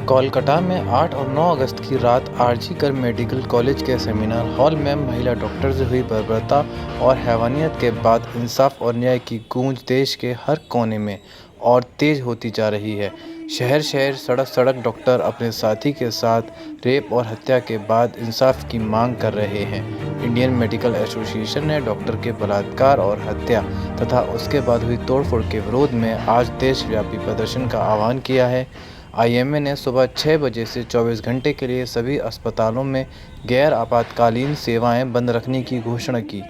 कोलकाता में 8 और 9 अगस्त की रात आरजी कर मेडिकल कॉलेज के सेमिनार हॉल में महिला डॉक्टर से हुई बर्बरता और हैवानियत के बाद इंसाफ और न्याय की गूंज देश के हर कोने में और तेज होती जा रही है। शहर शहर, सड़क सड़क डॉक्टर अपने साथी के साथ रेप और हत्या के बाद इंसाफ की मांग कर रहे हैं। इंडियन मेडिकल एसोसिएशन ने डॉक्टर के बलात्कार और हत्या तथा उसके बाद हुई तोड़फोड़ के विरोध में आज देशव्यापी प्रदर्शन का आह्वान किया है। आईएमए ने सुबह 6 बजे से 24 घंटे के लिए सभी अस्पतालों में गैर आपातकालीन सेवाएं बंद रखने की घोषणा की।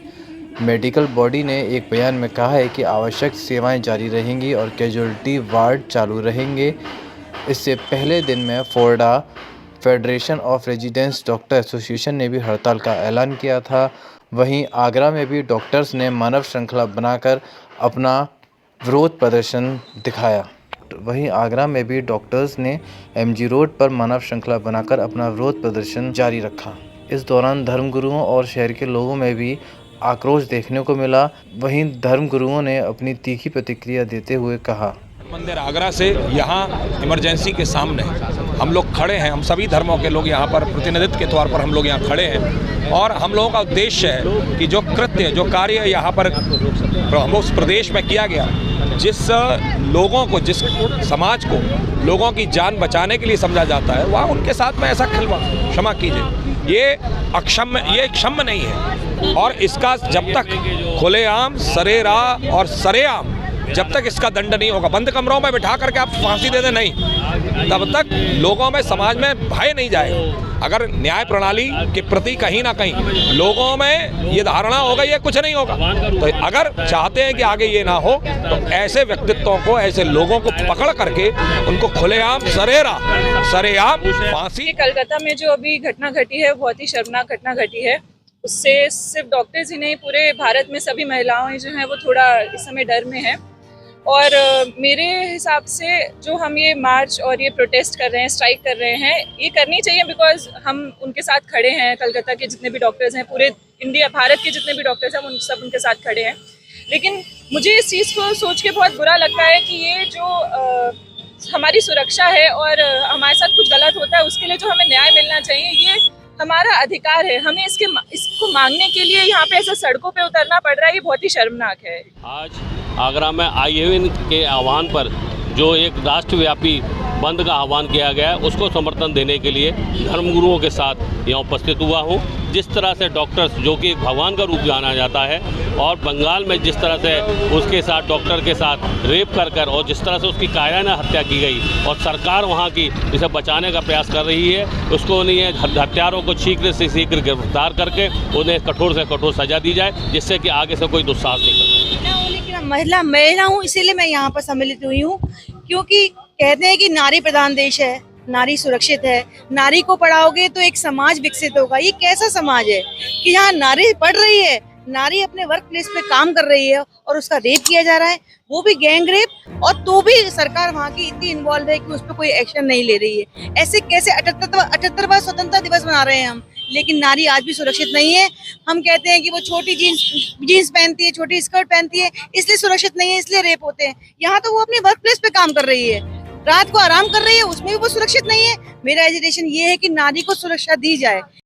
मेडिकल बॉडी ने एक बयान में कहा है कि आवश्यक सेवाएं जारी रहेंगी और कैजुअल्टी वार्ड चालू रहेंगे। इससे पहले दिन में FORDA federation of residents doctor association ने भी हड़ताल का ऐलान किया था। वहीं आगरा में भी डॉक्टर्स ने मानव श्रृंखला बनाकर अपना विरोध प्रदर्शन दिखाया। वहीं आगरा में भी डॉक्टर्स ने एमजी रोड पर मानव श्रृंखला बनाकर अपना विरोध प्रदर्शन जारी रखा। इस दौरान धर्मगुरुओं और शहर के लोगों में भी आक्रोश देखने को मिला। वहीं धर्मगुरुओं ने अपनी तीखी प्रतिक्रिया देते हुए कहा, मंदिर आगरा से यहाँ इमरजेंसी के सामने हम लोग खड़े हैं। हम सभी धर्मों के लोग यहाँ पर प्रतिनिधित्व के तौर पर हम लोग यहाँ खड़े हैं और हम लोगों का उद्देश्य है कि जो कृत्य, जो कार्य यहाँ पर हम उस प्रदेश में किया गया, जिस लोगों को, जिस समाज को लोगों की जान बचाने के लिए समझा जाता है, वहाँ उनके साथ में ऐसा खिलवाड़, क्षमा कीजिए, ये अक्षम्य, ये क्षम्य नहीं है। और इसका जब तक खुलेआम, सरेराह और सरेआम जब तक इसका दंड नहीं होगा, बंद कमरों में बिठा करके आप फांसी दे दें नहीं, तब तक लोगों में, समाज में भय नहीं जाएगा। अगर न्याय प्रणाली के प्रति कहीं ना कहीं लोगों में ये धारणा होगा ये कुछ नहीं होगा, तो अगर चाहते हैं कि आगे ये ना हो, तो ऐसे व्यक्तित्वों को, ऐसे लोगों को पकड़ करके उनको खुलेआम, सरेआम फांसी। कलकत्ता में जो अभी घटना घटी है, बहुत ही शर्मनाक घटना घटी है। उससे सिर्फ डॉक्टर्स ही नहीं, पूरे भारत में सभी महिलाएं जो हैं वो थोड़ा इस समय डर में है। और मेरे हिसाब से जो हम ये मार्च और ये प्रोटेस्ट कर रहे हैं, स्ट्राइक कर रहे हैं, ये करनी चाहिए, बिकॉज हम उनके साथ खड़े हैं। कलकत्ता के जितने भी डॉक्टर्स हैं, पूरे इंडिया, भारत के जितने भी डॉक्टर्स हैं, उन सब उनके साथ खड़े हैं। लेकिन मुझे इस चीज़ को सोच के बहुत बुरा लगता है कि ये जो हमारी सुरक्षा है और हमारे साथ कुछ गलत होता है, उसके लिए जो हमें न्याय मिलना चाहिए, ये हमारा अधिकार है। हमें इसको मांगने के लिए यहाँ पे ऐसे सड़कों पे उतरना पड़ रहा है, ये बहुत ही शर्मनाक है। आज आगरा में आईएमए के आह्वान पर जो एक राष्ट्रव्यापी बंद का आह्वान किया गया है, उसको समर्थन देने के लिए धर्मगुरुओं के साथ यहाँ उपस्थित हुआ हूँ। जिस तरह से डॉक्टर्स, जो कि भगवान का रूप जाना जाता है, और बंगाल में जिस तरह से उसके साथ, डॉक्टर के साथ रेप कर और जिस तरह से उसकी कायराना हत्या की गई, और सरकार वहाँ की इसे बचाने का प्रयास कर रही है, उसको नहीं है, हत्यारों को शीघ्र से शीघ्र गिरफ्तार करके उन्हें कठोर से कठोर सजा दी जाए, जिससे कि आगे से कोई दुस्साहस नहीं कर। लेकिन महिला हूँ, इसीलिए मैं यहाँ पर सम्मिलित हुई हूँ, क्योंकि कहते हैं कि नारी प्रधान देश है, नारी सुरक्षित है। नारी को पढ़ाओगे तो एक समाज विकसित होगा। ये कैसा समाज है कि यहाँ नारी पढ़ रही है, नारी अपने वर्क प्लेस पे काम कर रही है और उसका रेप किया जा रहा है, वो भी गैंग रेप, और तो भी सरकार वहाँ की इतनी इन्वॉल्व है कि उस पर कोई एक्शन नहीं ले रही है। ऐसे कैसे 78वां स्वतंत्रता दिवस मना रहे हैं हम, लेकिन नारी आज भी सुरक्षित नहीं है। हम कहते हैं कि वो छोटी जीन्स पहनती है, छोटी स्कर्ट पहनती है, इसलिए सुरक्षित नहीं है, इसलिए रेप होते हैं। यहाँ तो वो अपने वर्क प्लेस पे काम कर रही है, रात को आराम कर रही है, उसमें भी वो सुरक्षित नहीं है। मेरा एजुकेशन ये है कि नारी को सुरक्षा दी जाए।